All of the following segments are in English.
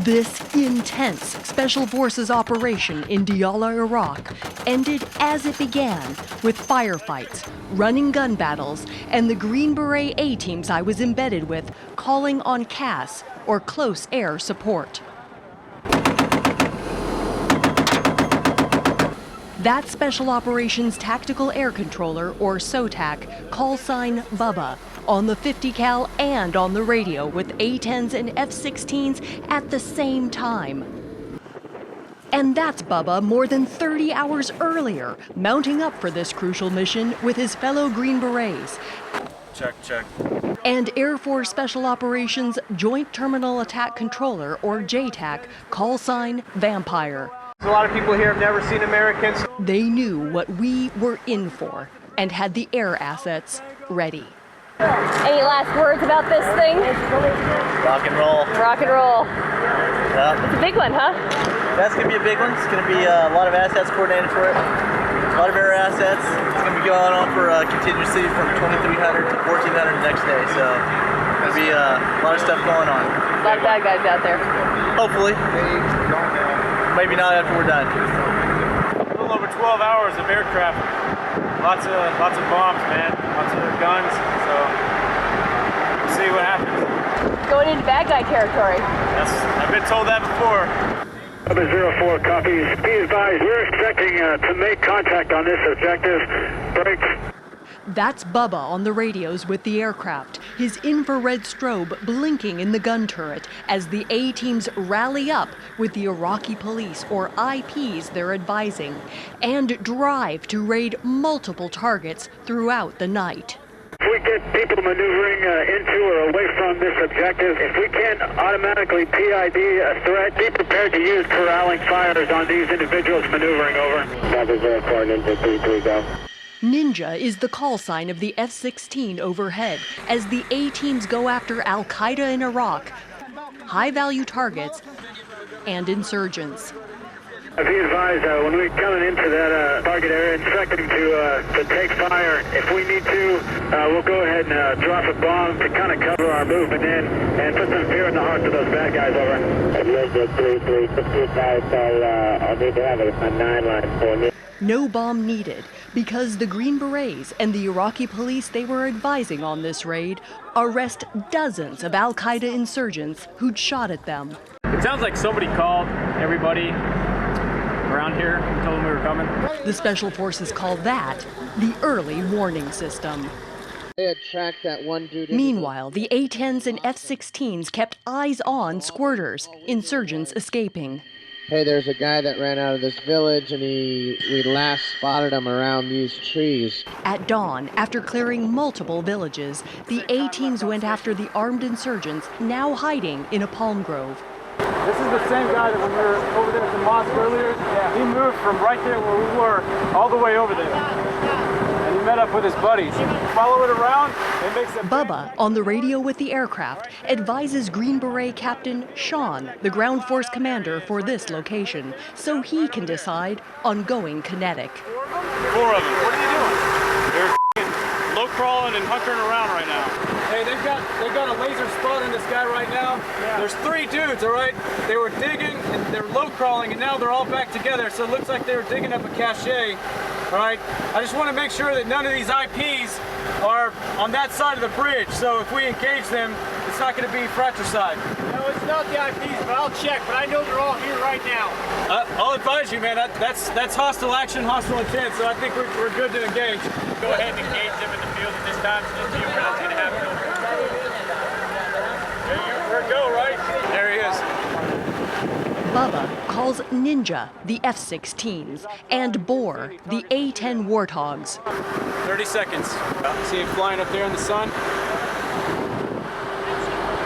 This intense Special Forces operation in Diyala, Iraq, ended as it began, with firefights, running gun battles, and the Green Beret A-teams I was embedded with calling on CAS, or close air support. That Special Operations Tactical Air Controller, or SOTAC, call sign Bubba, on the 50 cal and on the radio with A-10s and F-16s at the same time. And that's Bubba more than 30 hours earlier, mounting up for this crucial mission with his fellow Green Berets. Check. And Air Force Special Operations Joint Terminal Attack Controller, or JTAC, call sign Vampire. A lot of people here have never seen Americans. They knew what we were in for and had the air assets ready. Any last words about this thing? Rock and roll. Rock and roll. Yeah. It's a big one, huh? That's going to be a big one. It's going to be a lot of assets coordinated for it. A lot of air assets. It's going to be going on for continuously from 2300 to 1400 the next day. So there'll be a lot of stuff going on. A lot of bad guys out there. Hopefully. Maybe not after we're done. A little over 12 hours of air traffic. Lots of bombs, man. Lots of guns. So we'll see what happens. Going into bad guy territory. I've been told that before. Number 04 copies. Be advised, we're expecting to make contact on this objective. Breaks. That's Bubba on the radios with the aircraft, his infrared strobe blinking in the gun turret as the A-teams rally up with the Iraqi police, or IPs they're advising, and drive to raid multiple targets throughout the night. If we get people maneuvering into or away from this objective, if we can't automatically PID a threat, be prepared to use corralling fires on these individuals maneuvering over. Number 04, Ninja 33, go. Ninja is the call sign of the F-16 overhead as the A-teams go after Al-Qaeda in Iraq, high-value targets, and insurgents. Be advised, when we're coming into that target area, expecting to take fire. If we need to, we'll go ahead and drop a bomb to kind of cover our movement in and put some fear in the hearts of those bad guys over. I'll need to have a 9-line for you. No bomb needed, because the Green Berets and the Iraqi police they were advising on this raid arrest dozens of Al-Qaeda insurgents who'd shot at them. It sounds like somebody called everybody around here and told them we were coming. The Special Forces call that the early warning system. They had tracked that one dude. Meanwhile, the A-10s and F-16s kept eyes on squirters, insurgents escaping. Hey, there's a guy that ran out of this village, and we last spotted him around these trees. At dawn, after clearing multiple villages, the A-teams went after the armed insurgents now hiding in a palm grove. This is the same guy that when we were over there at the mosque earlier, he moved from right there where we were all the way over there. And he met up with his buddies. Follow it around, it makes a Bubba, on the radio with the aircraft, advises Green Beret Captain Sean, the ground force commander for this location, so he can decide on going kinetic. 4 of them. What are you doing? They're low crawling and hunkering around right now. Hey, they've got a laser spot on this guy right now. Yeah. There's 3 dudes, all right? They were digging and they're low crawling and now they're all back together. So it looks like they were digging up a cache. All right, I just want to make sure that none of these IPs are on that side of the bridge. So if we engage them, it's not going to be fratricide. No, it's not the IPs, but I'll check. But I know they're all here right now. I'll advise you, man. That's hostile action, hostile intent. So I think we're good to engage. Go ahead and engage them in the field at this time. So you know what's going to happen. There you go, right? There he is. Bubba calls Ninja the F-16s and Boar the A-10 Warthogs. 30 seconds. See him flying up there in the sun?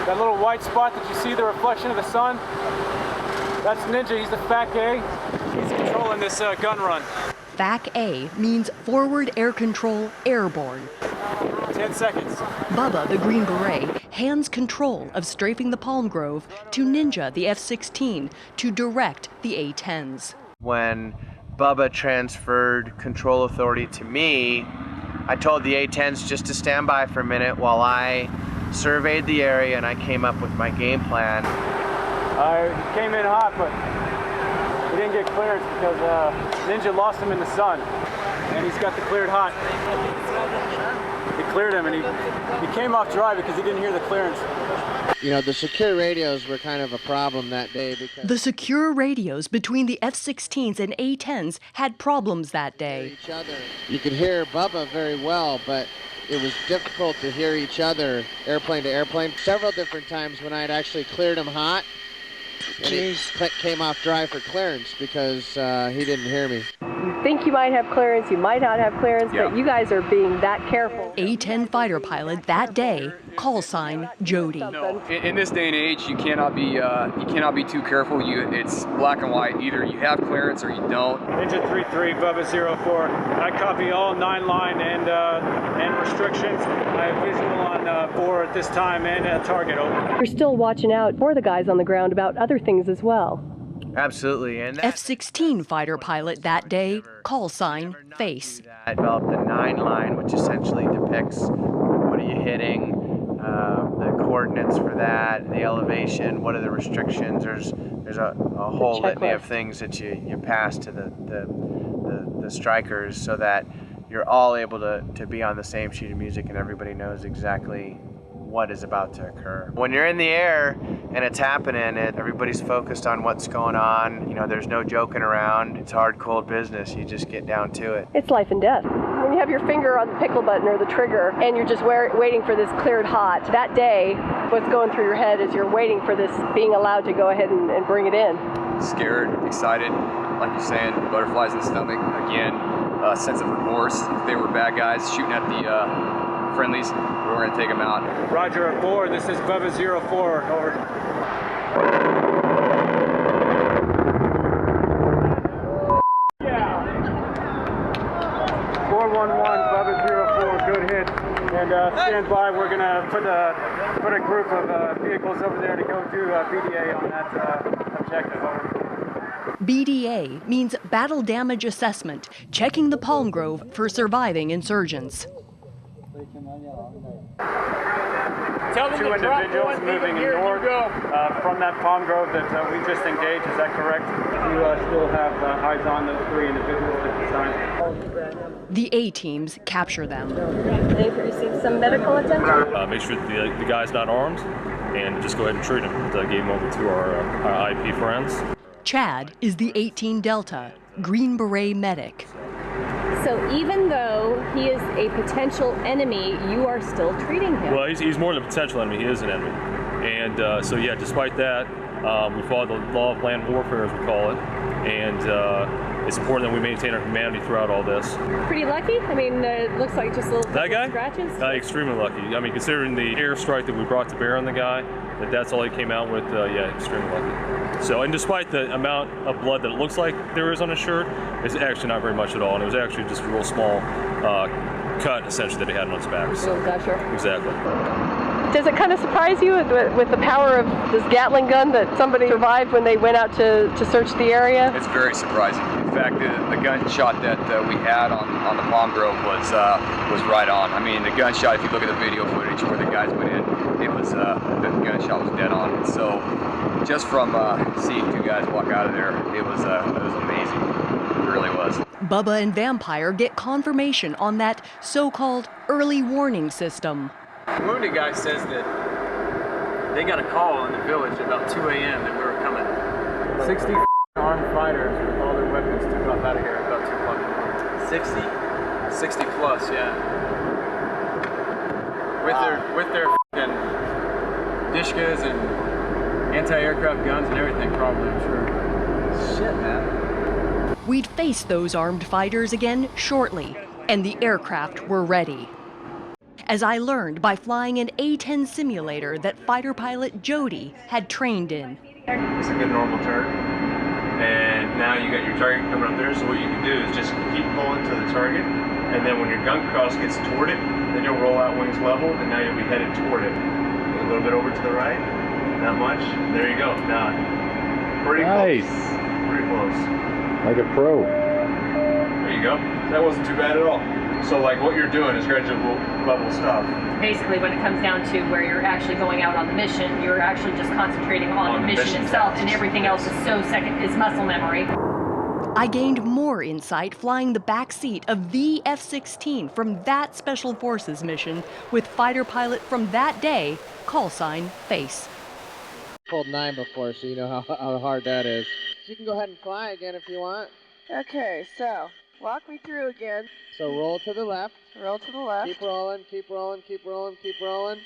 That little white spot that you see, the reflection of the sun? That's Ninja, he's the FAC A. He's controlling this gun run. FAC A means Forward Air Control Airborne. 10 seconds. Bubba, the Green Beret, hands control of strafing the palm grove to Ninja, the F-16, to direct the A-10s. When Bubba transferred control authority to me, I told the A-10s just to stand by for a minute while I surveyed the area and I came up with my game plan. He came in hot, but he didn't get clearance because Ninja lost him in the sun, and he's got the cleared hot. He cleared him, and he came off dry because he didn't hear the clearance. You know, the secure radios were kind of a problem that day because The secure radios between the F-16s and A-10s had problems that day. each other. You could hear Bubba very well, but it was difficult to hear each other, airplane to airplane. Several different times when I had actually cleared him hot, and it came off dry for clearance because he didn't hear me. You think you might have clearance, you might not have clearance, but you guys are being that careful. A-10 fighter pilot that day, call sign Jody. No, in this day and age, you cannot be too careful. It's black and white. Either you have clearance or you don't. Ninja 33, Bubba 04. I copy all 9-line and restrictions. I have visual on bore at this time and target over. You're still watching out for the guys on the ground about other things as well. Absolutely. And F-16 fighter pilot that day, call sign face. I developed the 9-line, which essentially depicts what are you hitting, the coordinates for that, the elevation, what are the restrictions. There's a whole litany of things that you pass to the strikers so that you're all able to be on the same sheet of music and everybody knows exactly what is about to occur. When you're in the air and it's happening, everybody's focused on what's going on. You know, there's no joking around. It's hard, cold business. You just get down to it. It's life and death. When you have your finger on the pickle button or the trigger and you're just waiting for this cleared hot, that day, what's going through your head is you're waiting for this being allowed to go ahead and bring it in. Scared, excited, like you're saying, butterflies in the stomach. Again, a sense of remorse. If they were bad guys shooting at the friendlies, we're going to take them out. Roger at 4, this is Bubba 04, over. Yeah. 411, Bubba 04, good hit. And stand by, we're going to put a group of vehicles over there to go do BDA on that objective, over. BDA means Battle Damage Assessment, checking the palm grove for surviving insurgents. Tell them two individuals moving in north from that palm grove that we just engaged. Is that correct? You still have eyes on those 3 individuals at the time. The A-teams capture them. They've received some medical attention. Make sure that the guy's not armed and just go ahead and treat him. Gave him over to our IP friends. Chad is the 18 Delta, Green Beret medic. So even though he is a potential enemy, you are still treating him. Well, he's more than a potential enemy. He is an enemy. And so, yeah, despite that, we follow the law of land warfare, as we call it. And it's important that we maintain our humanity throughout all this. Pretty lucky? I mean, it looks like just little scratches. Extremely lucky. I mean, considering the airstrike that we brought to bear on the guy, that's all he came out with, yeah, extremely lucky. So, and despite the amount of blood that it looks like there is on his shirt, it's actually not very much at all. And it was actually just a real small cut, essentially, that he had on his back. So, gotcha. Exactly. Does it kind of surprise you with the power of this Gatling gun that somebody survived when they went out to search the area? It's very surprising. In fact, the gunshot that we had on the palm grove was right on. I mean, the gunshot, if you look at the video footage where the guys went in, it was the gunshot was dead on. So just from seeing 2 guys walk out of there, it was amazing. It really was. Bubba and Vampire get confirmation on that so-called early warning system. The wounded guy says that they got a call in the village about 2 a.m. that we were coming. 60 armed fighters with all their weapons took off out of here about 2 o'clock. 60? 60 plus, yeah. With their f***ing dishkas and anti-aircraft guns and everything, probably, I'm sure. Shit, man. We'd face those armed fighters again shortly, and the aircraft were ready. As I learned by flying an A-10 simulator that fighter pilot Jody had trained in. It's a good normal turn, and now you got your target coming up there, so what you can do is just keep pulling to the target, and then when your gun cross gets toward it, then you'll roll out wings level, and now you'll be headed toward it. A little bit over to the right, not much, there you go. Now, pretty close. Pretty close. Like a pro. There you go. That wasn't too bad at all. So like what you're doing is graduate level stuff. Basically, when it comes down to where you're actually going out on the mission, you're actually just concentrating on the mission itself, and everything else is is muscle memory. I gained more insight flying the back seat of the F-16 from that Special Forces mission with fighter pilot from that day, callsign Face. Pulled 9 before, so you know how hard that is. So you can go ahead and fly again if you want. Okay, so walk me through again. So roll to the left. Roll to the left. Keep rolling, keep rolling, keep rolling, keep rolling,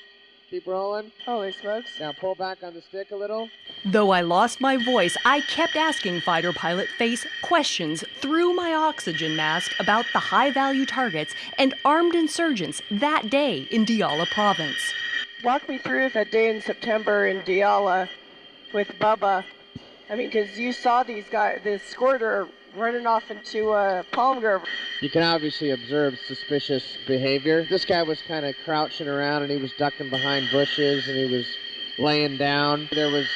keep rolling. Holy smokes. Now pull back on the stick a little. Though I lost my voice, I kept asking fighter pilot Face questions through my oxygen mask about the high-value targets and armed insurgents that day in Diyala province. Walk me through that day in September in Diyala with Bubba. I mean, because you saw these guys, this squirter running off into a palm grove. You can obviously observe suspicious behavior. This guy was kind of crouching around and he was ducking behind bushes and he was laying down. There was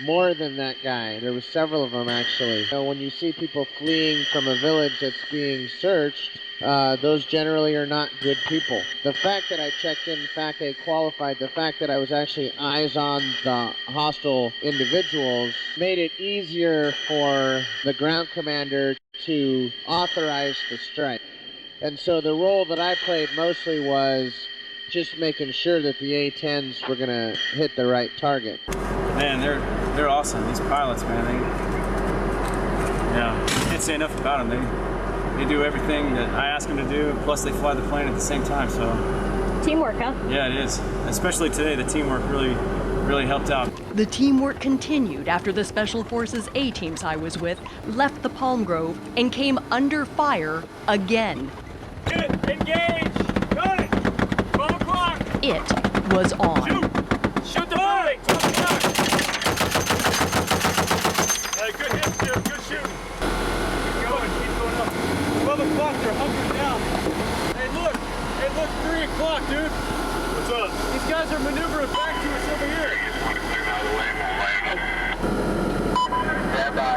more than that guy. There was several of them actually. So when you see people fleeing from a village that's being searched, those generally are not good people. The fact that I checked in, the fact they qualified, the fact that I was actually eyes on the hostile individuals made it easier for the ground commander to authorize the strike. And so the role that I played mostly was just making sure that the A-10s were going to hit the right target. Man, they're awesome. These pilots, man. Can't say enough about them. They do everything that I ask them to do, plus they fly the plane at the same time, so. Teamwork, huh? Yeah, it is. Especially today, the teamwork really helped out. The teamwork continued after the Special Forces A-teams I was with left the Palm Grove and came under fire again. Engage! Got it! 12 o'clock! It was on. Shoot the building! 12 o'clock! Hey, good hit, dude. Good shooting. Keep going up. 12 o'clock, they're hunkering down. Hey, look, 3 o'clock, dude. What's up? These guys are maneuvering back to us over here. Stand by.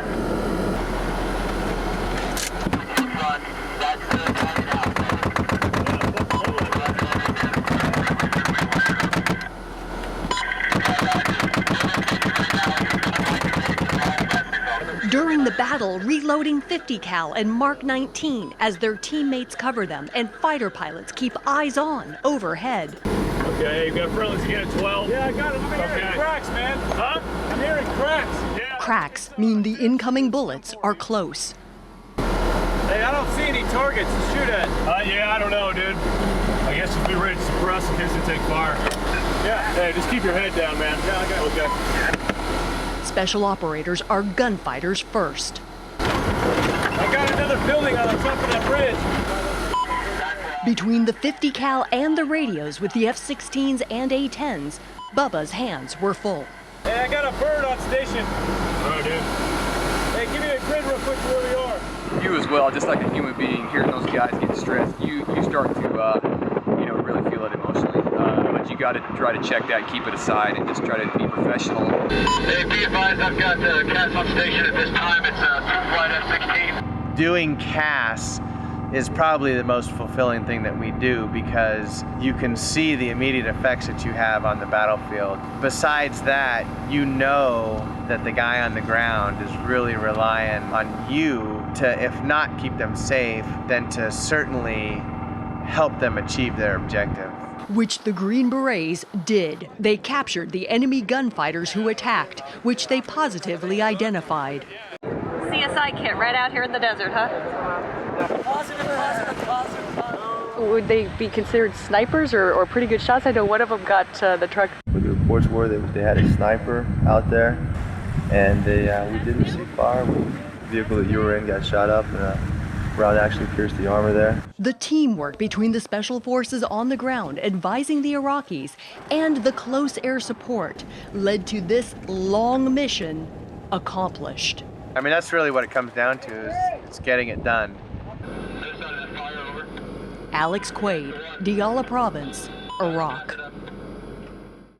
That's good. During the battle, reloading 50 cal and Mark 19 as their teammates cover them and fighter pilots keep eyes on overhead. Okay, you got friendlies again at 12? Yeah, I got them. I'm hearing cracks, man. Huh? I'm hearing cracks. Yeah. Cracks mean the incoming bullets are close. Hey, I don't see any targets to shoot at. Yeah, I don't know, dude. I guess just be ready to suppress in case they take fire. Yeah. Hey, just keep your head down, man. Yeah, I got it. Okay. Special operators are gunfighters first. I got another building on the top of that bridge. Between the 50 cal and the radios with the F-16s and A-10s, Bubba's hands were full. Hey, I got a bird on station. All right, dude. Hey, give me a grid real quick where we are. You as well, just like a human being, hearing those guys get stressed, you start to really feel it emotionally. But you got to try to check that, keep it aside, and just try to be professional. Hey, be advised, I've got CAS on station at this time. It's Flight F-16. Doing CAS is probably the most fulfilling thing that we do because you can see the immediate effects that you have on the battlefield. Besides that, you know that the guy on the ground is really relying on you to, if not keep them safe, then to certainly help them achieve their objective. Which the Green Berets did. They captured the enemy gunfighters who attacked, which they positively identified. CSI kit right out here in the desert, huh? Positive. Would they be considered snipers or pretty good shots? I know one of them got the truck. The reports were that they had a sniper out there, and we did receive fire. The vehicle that you were in got shot up, and a round actually pierced the armor there. The teamwork between the Special Forces on the ground advising the Iraqis and the close air support led to this long mission accomplished. I mean, that's really what it comes down to, is getting it done. Alex Quade, Diyala Province, Iraq.